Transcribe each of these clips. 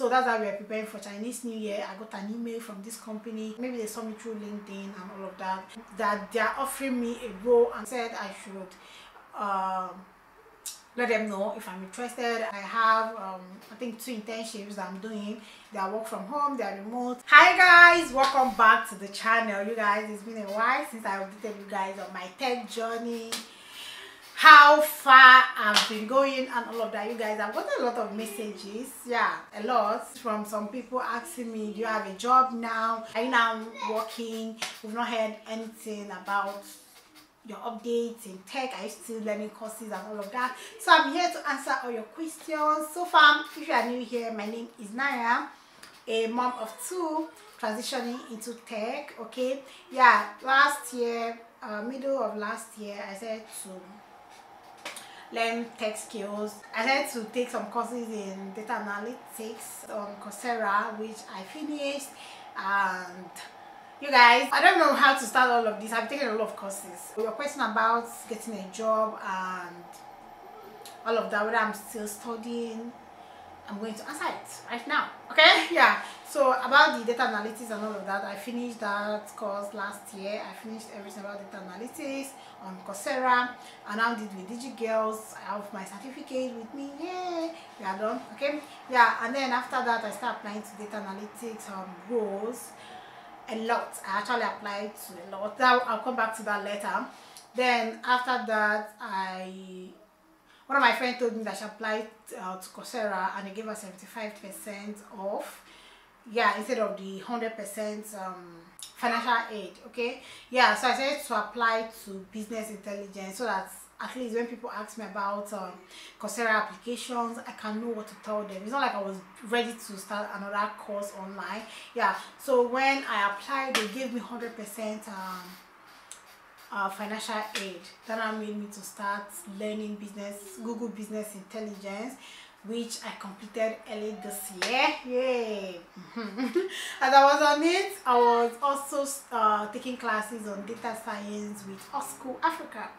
So that's how we are preparing for Chinese New Year. I got an email from this company, maybe they saw me through LinkedIn and all of that, that they are offering me a role and said I should let them know if I'm interested. I have I think 2 internships that I'm doing. They are work from home, they are remote. Hi guys, welcome back to the channel. You guys, it's been a while since I updated you guys on my tech journey, how far I've been going and all of that. You guys, I've got a lot of messages, yeah, a lot, from some people asking me, do you have a job now? Are you now working? We've not heard anything about your updates in tech. Are you still learning courses and all of that? So I'm here to answer all your questions. So far, if you are new here, my name is Nanya, a mom of 2 transitioning into tech. Okay, yeah, last year, middle of last year, I said to learn tech skills. I had to take some courses in data analytics on Coursera, which I finished. And you guys, I don't know how to start all of this. I've taken a lot of courses. Your question about getting a job and all of that, whether I'm still studying, I'm going to answer it right now. Okay, yeah. So about the data analytics and all of that, I finished that course last year. I finished everything about data analytics on Coursera, and I did with DigiGirls. I have my certificate with me. Yay, we are done. Okay, yeah. And then after that, I started applying to data analytics roles. A lot. I actually applied to a lot. I'll come back to that later. Then after that, one of my friends told me that she applied to Coursera and they gave her 75% off. Yeah, instead of the 100% financial aid. Okay, yeah. So I said to apply to business intelligence, so that at least when people ask me about Coursera applications, I can know what to tell them. It's not like I was ready to start another course online. Yeah, so when I applied, they gave me 100% financial aid. That made me to start learning Google Business Intelligence, which I completed early this year. Yay! As I was on it, I was also taking classes on data science with Osco Africa.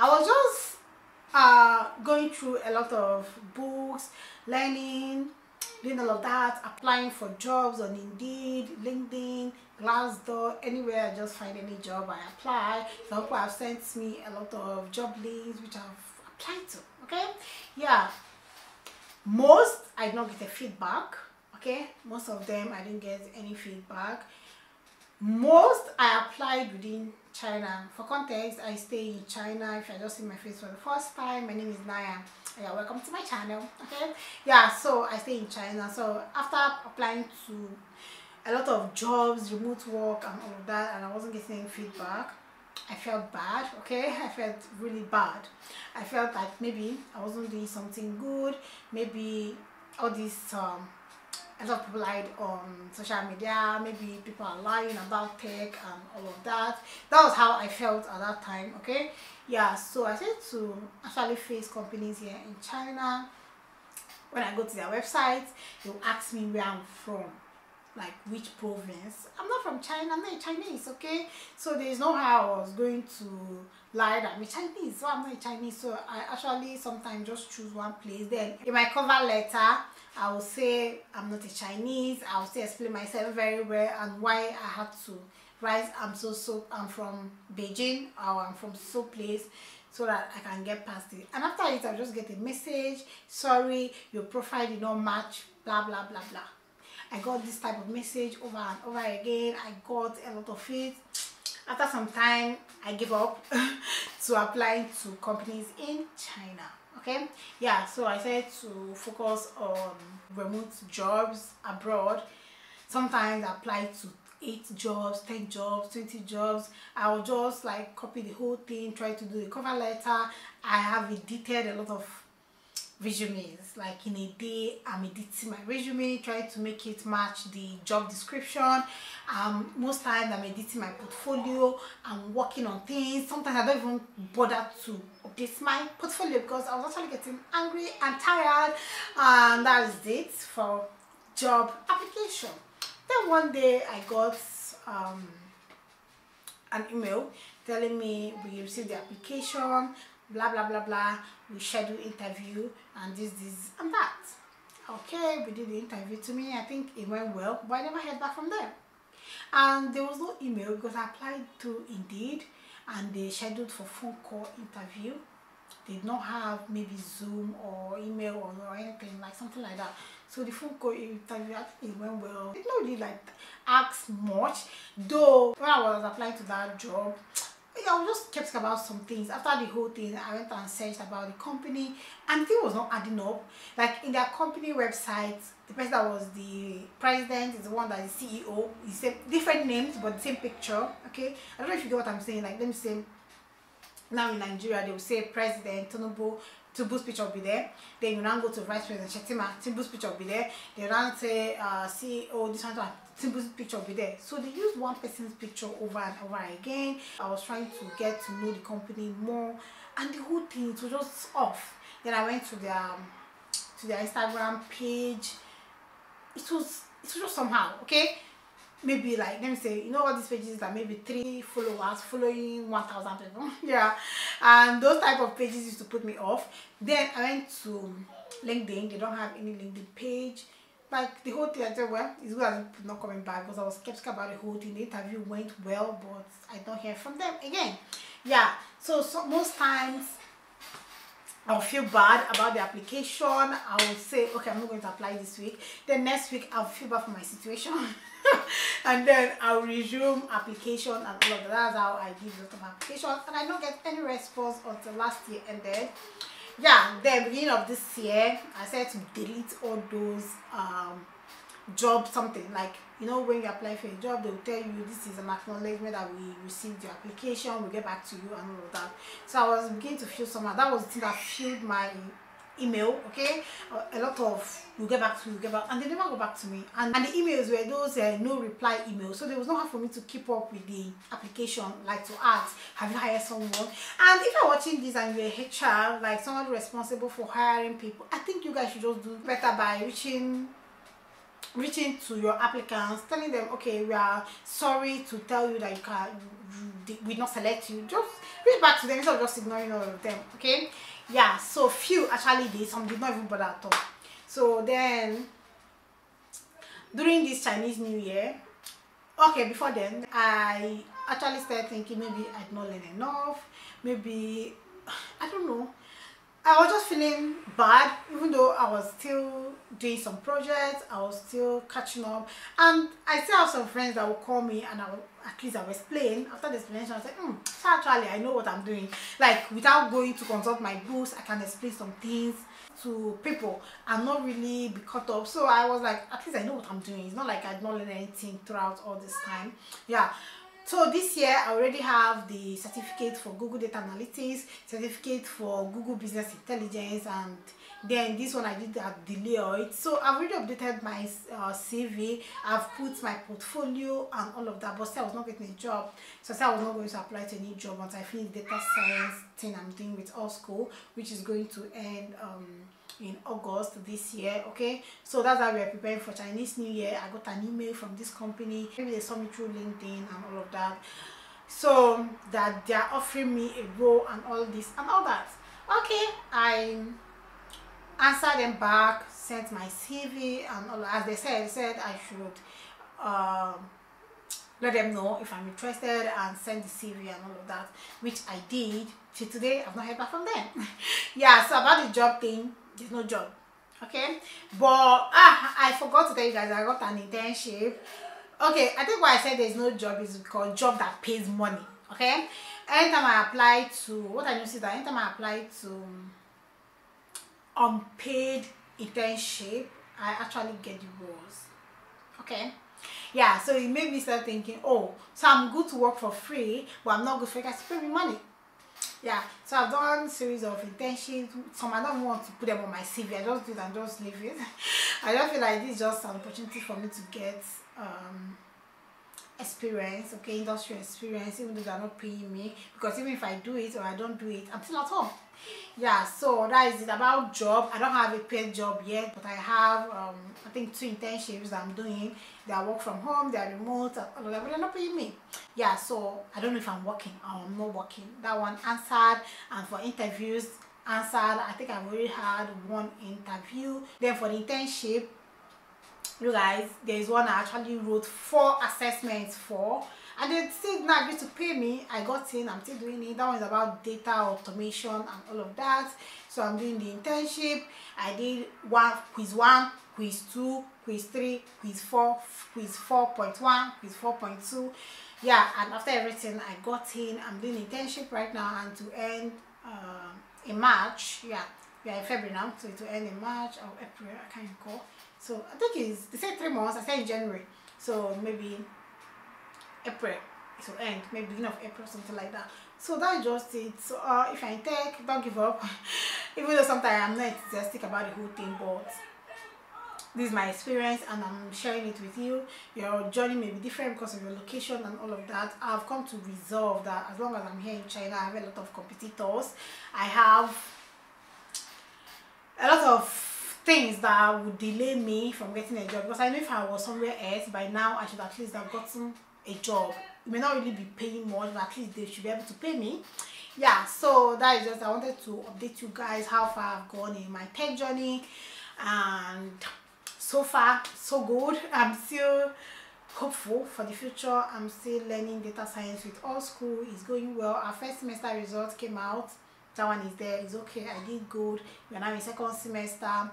I was just going through a lot of books, learning, doing all of that, applying for jobs on Indeed, LinkedIn, Glassdoor, anywhere I just find any job I apply. Some people have sent me a lot of job links which I've applied to. Okay, yeah. Most I did not get a feedback. Okay, most of them I didn't get any feedback. Most I applied within China. For context, I stay in China. If I just see my face for the first time, my name is Nanya. Yeah, welcome to my channel. Okay, yeah, so I stay in China. So after applying to a lot of jobs, remote work and all of that, and I wasn't getting any feedback, I felt bad. Okay, I felt really bad. I felt like maybe I wasn't doing something good. Maybe all these a lot of people lied on social media. Maybe people are lying about tech and all of that. That was how I felt at that time. Okay, yeah. So I said to actually face companies here in China. When I go to their website, they'll ask me where I'm from, like which province. I'm not from China. I'm not Chinese. Okay, so there's no how I was going to lie that I'm a Chinese. So I'm not a Chinese. So I actually sometimes just choose one place. Then in my cover letter, I will say I'm not a Chinese. I will say explain myself very well and why I had to write I'm from Beijing or I'm from so place, so that I can get past it. And after it, I'll just get a message, sorry, your profile did not match, blah blah blah blah. I got this type of message over and over again. I got a lot of it. After some time, I gave up to applying to companies in China. Okay, yeah, so I said to focus on remote jobs abroad. Sometimes I apply to 8 jobs, 10 jobs, 20 jobs. I will just like copy the whole thing, try to do the cover letter. I have edited a lot of resumes. Like in a day, I'm editing my resume, trying to make it match the job description. Most times I'm editing my portfolio. I'm working on things. Sometimes I don't even bother to update my portfolio because I was actually getting angry and tired, and that is it for job application. Then one day I got an email telling me we received the application, blah blah blah blah, we schedule interview and this and that. okay, we did the interview. To me, I think it went well, but I never heard back from them. And there was no email because I applied to Indeed and they scheduled for phone call interview. They did not have maybe Zoom or email or anything like something like that. So the phone call interview, I think it went well. It did not really like ask much, though. When I was applying to that job, I was just skeptical about some things. After the whole thing, I went and searched about the company, and the thing was not adding up. Like in their company website, the person that was the president is the one that is CEO. It's different names but the same picture. Okay, I don't know if you get what I'm saying. Like, let me say, now in Nigeria they will say President Tinubu's picture will be there. Then you now go to Vice President Shetima, Tinubu's picture will be there. They now say CEO, this one, Tinubu's picture will be there. So they use one person's picture over and over again. I was trying to get to know the company more, and the whole thing, it was just off. Then I went to their Instagram page. It was just somehow, okay. Maybe like, let me say, you know what these pages that maybe 3 followers following 1,000 people. Yeah, and those type of pages used to put me off. Then I went to LinkedIn. They don't have any LinkedIn page. Like the whole thing, I said, well, it's good as people not coming back, because I was skeptical about the whole thing. The interview went well, but I don't hear from them again. Yeah, so most times I'll feel bad about the application. I will say, okay, I'm not going to apply this week. Then next week I'll feel bad for my situation. And then I'll resume application and all of that. That's how I did lots of applications, and I don't get any response until last year ended. Yeah, then beginning of this year, I said to delete all those job something, like, you know, when you apply for a job, they will tell you this is an acknowledgement that we received your application, we'll get back to you and all of that. So I was beginning to feel somehow. That was the thing that filled my email, okay. A lot of we'll get back to you, we'll get back, and they never go back to me. And the emails were those no reply emails, so there was no how for me to keep up with the application, like to ask, have you hired someone? And if you're watching this and you're a HR, like someone responsible for hiring people, I think you guys should just do better by reaching to your applicants, telling them, okay, we are sorry to tell you that we not select you. Just reach back to them instead of just ignoring all of them, okay. Yeah, so few actually did, some did not even bother at all. So then during this Chinese New Year, okay, before then I actually started thinking maybe I'd not learned enough, maybe I don't know. I was just feeling bad, even though I was still doing some projects, I was still catching up, and I still have some friends that will call me and I will explain. After the explanation, I said, so actually I know what I'm doing. Like, without going to consult my books, I can explain some things to people and not really be caught up. So I was like, at least I know what I'm doing. It's not like I'd not learned anything throughout all this time. Yeah. So this year I already have the certificate for Google Data Analytics, certificate for Google Business Intelligence, and then this one I did at Deloitte. So I've already updated my CV, I've put my portfolio and all of that, but still I was not getting a job. So I said I was not going to apply to any job until I finish data science thing I'm doing with All School, which is going to end in August this year. Okay, so that's how we are preparing for Chinese New Year. I got an email from this company, maybe they saw me through LinkedIn and all of that, so that they are offering me a role and all this and all that. Okay, I answered them back, sent my CV and all. As they said I should let them know if I'm interested and send the CV and all of that, which I did. Till today I've not heard back from them. Yeah, so about the job thing, there's no job, okay. But I forgot to tell you guys I got an internship. Okay, I think why I said there's no job is because job that pays money, okay. Anytime I apply to, what I noticed is that anytime I apply to unpaid internship, I actually get the roles, okay. Yeah, so it made me start thinking, oh, so I'm good to work for free, but I'm not good for you guys to pay me money. Yeah, so I've done a series of internships. Some I don't want to put them on my CV. I just do it and just leave it. I don't feel like this is just an opportunity for me to get experience, okay, industry experience, even though they're not paying me, because even if I do it or I don't do it, I'm still at home. Yeah, so that is it about job. I don't have a paid job yet, but I have I think 2 internships that I'm doing. They are work from home, they are remote, but they're not paying me. Yeah, so I don't know if I'm working or I'm not working. That one answered. And for interviews, answered. I think I've already had one interview. Then for the internship, you guys, there is one I actually wrote 4 assessments for, and they still not agree to pay me. I got in, I'm still doing it. That one is about data automation and all of that. So I'm doing the internship. I did quiz 1, quiz 2, quiz 3, quiz 4, quiz 4.1, quiz 4.2. Yeah, and after everything I got in. I'm doing internship right now, and to end in March. Yeah, we are in February now, so it will end in March or April, I can't recall. So I think it's, they said 3 months, I said in January, so maybe April it will end, maybe beginning of April, something like that. So that's just it. So if you're in tech, don't give up. Even though sometimes I'm not enthusiastic about the whole thing, but this is my experience and I'm sharing it with you. Your journey may be different because of your location and all of that. I've come to resolve that as long as I'm here in China, I have a lot of competitors. I have a lot of things that would delay me from getting a job, because I know if I was somewhere else by now I should at least have gotten a job. It may not really be paying much, but at least they should be able to pay me. Yeah, so that is just, I wanted to update you guys how far I've gone in my tech journey, and so far so good. I'm still hopeful for the future. I'm still learning data science with all school. It's going well. Our first semester results came out. That one is there. It's okay. I did good. We're now in second semester.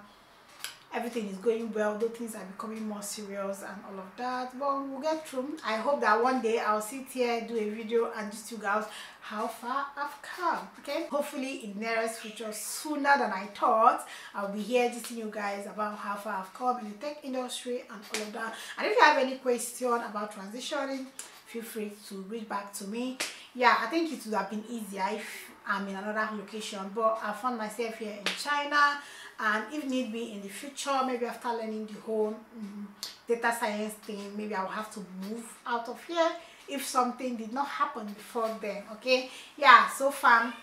Everything is going well, though things are becoming more serious and all of that, but we'll get through. I hope that one day I'll sit here, do a video and just you guys how far I've come. Okay, hopefully in the nearest future, sooner than I thought, I'll be here teaching you guys about how far I've come in the tech industry and all of that. And if you have any question about transitioning, feel free to reach back to me. Yeah, I think it would have been easier if I'm in another location, but I found myself here in China, and if need be in the future, maybe after learning the whole data science thing, maybe I'll have to move out of here if something did not happen before then. Okay, yeah, so far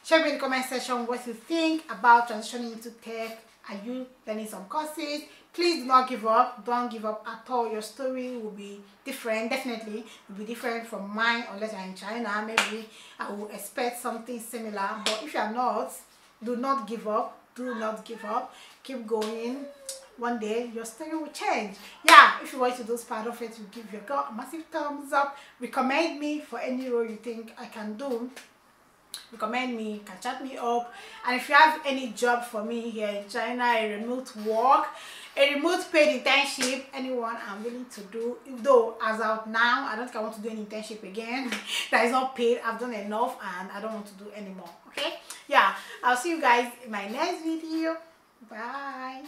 share me in the comment section what you think about transitioning into tech. Are you learning some courses? Please do not give up. Don't give up at all. Your story will be different. Definitely will be different from mine, unless you're in China. Maybe I will expect something similar, but if you're not, do not give up. Do not give up. Keep going. One day your story will change. Yeah, if you want to do part of it, you give your girl a massive thumbs up. Recommend me for any role you think I can do. Recommend me, you can chat me up. And if you have any job for me here in China, a remote work, a remote paid internship, anyone, I'm willing to do. Though as out now, I don't think I want to do an internship again that is not paid. I've done enough and I don't want to do anymore. Okay, yeah, I'll see you guys in my next video. Bye.